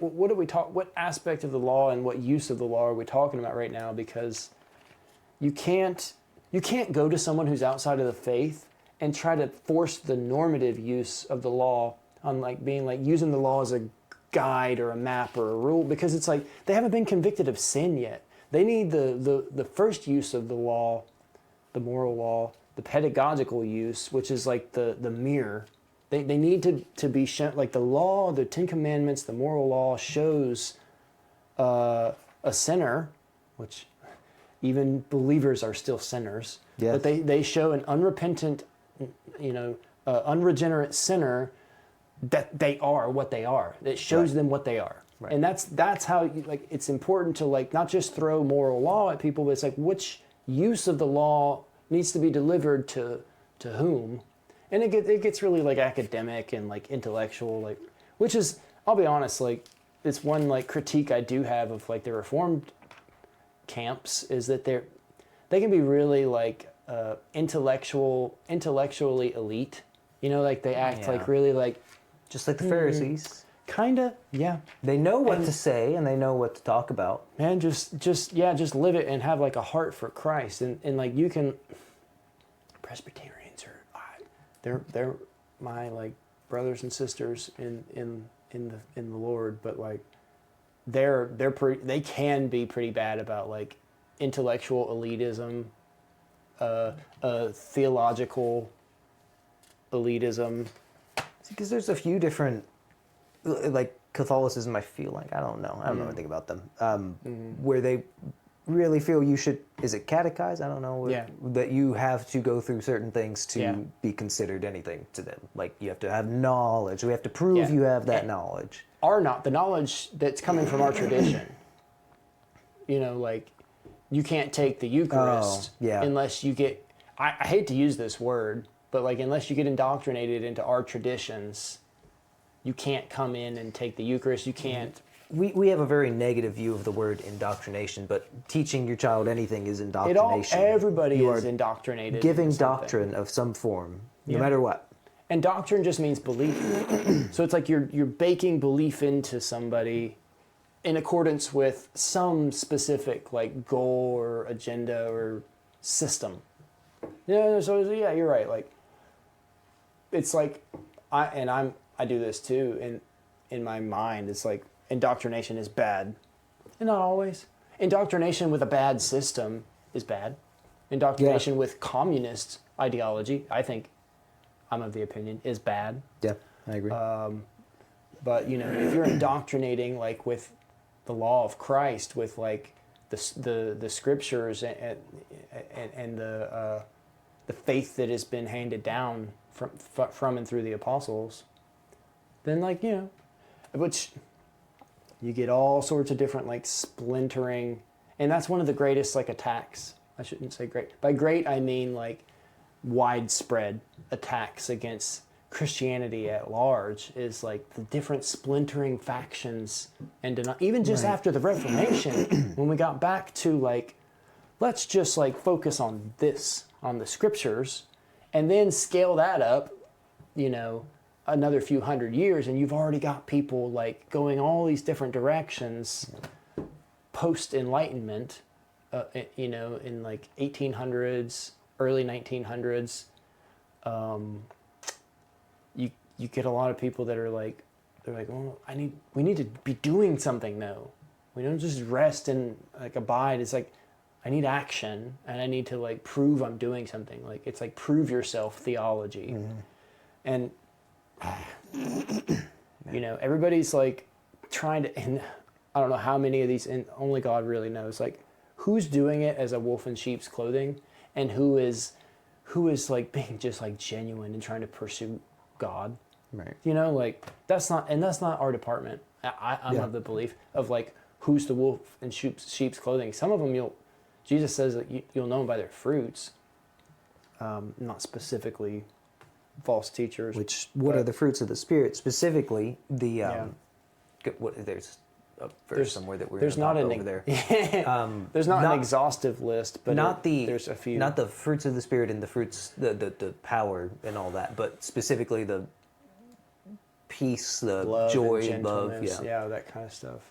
what do we talk? What aspect of the law and what use of the law are we talking about right now? Because you can't go to someone who's outside of the faith and try to force the normative use of the law on like being like using the law as a guide or a map or a rule, because it's like they haven't been convicted of sin yet. They need the first use of the law, the moral law, the pedagogical use, which is like the mirror. They need to be shown, like the law, the Ten Commandments, the moral law shows a sinner, which even believers are still sinners, yes. but they show an unrepentant, unregenerate sinner that they are what they are. It shows them what they are. Right. And that's how it's important to like not just throw moral law at people, but it's like which use of the law needs to be delivered to whom. And it gets really like academic and like intellectual, like, which is, I'll be honest, like it's one like critique I do have of like the Reformed camps is that they can be really like intellectually elite. Like they act like really like just like the Pharisees. Kinda, yeah. They know what to say and they know what to talk about. Man, just live it and have like a heart for Christ and like you can. Presbyterians are they're my like brothers and sisters in the Lord, but like they can be pretty bad about like intellectual elitism, theological elitism. Because there's a few different, like Catholicism, I feel like, I don't know anything about them, where they really feel you should, is it catechize? I don't know. That you have to go through certain things to be considered anything to them. Like you have to have knowledge. We have to prove you have that knowledge. The knowledge that's coming from our tradition. Like you can't take the Eucharist unless you get, I hate to use this word, but like unless you get indoctrinated into our traditions, you can't come in and take the Eucharist. You can't. We have a very negative view of the word indoctrination, but teaching your child anything is indoctrination. Everybody is indoctrinated. Giving doctrine of some form, no matter what. And doctrine just means belief. So it's like you're baking belief into somebody in accordance with some specific like goal or agenda or system. So you're right. Like it's like I do this too in my mind. It's like indoctrination is bad. And not always. Indoctrination with a bad system is bad. Indoctrination with communist ideology, I think, I'm of the opinion, is bad. Yeah, I agree. But if you're indoctrinating like with the law of Christ, with like the scriptures and the faith that has been handed down from and through the apostles, then like which you get all sorts of different like splintering, and that's one of the greatest like attacks. I shouldn't say great. By great I mean like widespread attacks against Christianity at large is like the different splintering factions and even just after the Reformation when we got back to like let's just like focus on the scriptures and then scale that up another few hundred years, and you've already got people like going all these different directions post-Enlightenment, in like 1800s, early 1900s. You get a lot of people that are like, they're like, well, we need to be doing something now. We don't just rest and like abide. It's like, I need action and I need to like prove I'm doing something. Like it's like prove yourself theology. And everybody's like trying to, and I don't know how many of these, and only God really knows, like who's doing it as a wolf in sheep's clothing and who is like being just like genuine and trying to pursue God. Right. Like that's not our department. I'm of the belief of like, who's the wolf in sheep's clothing. Some of them Jesus says that you'll know them by their fruits. Not specifically false teachers. What are the fruits of the Spirit? Specifically, there's a verse somewhere that we're going to talk over there. There's not an exhaustive list, but there's a few. Not the fruits of the Spirit and the fruits, the power and all that, but specifically the peace, the love joy, and love, gentleness, yeah, that kind of stuff.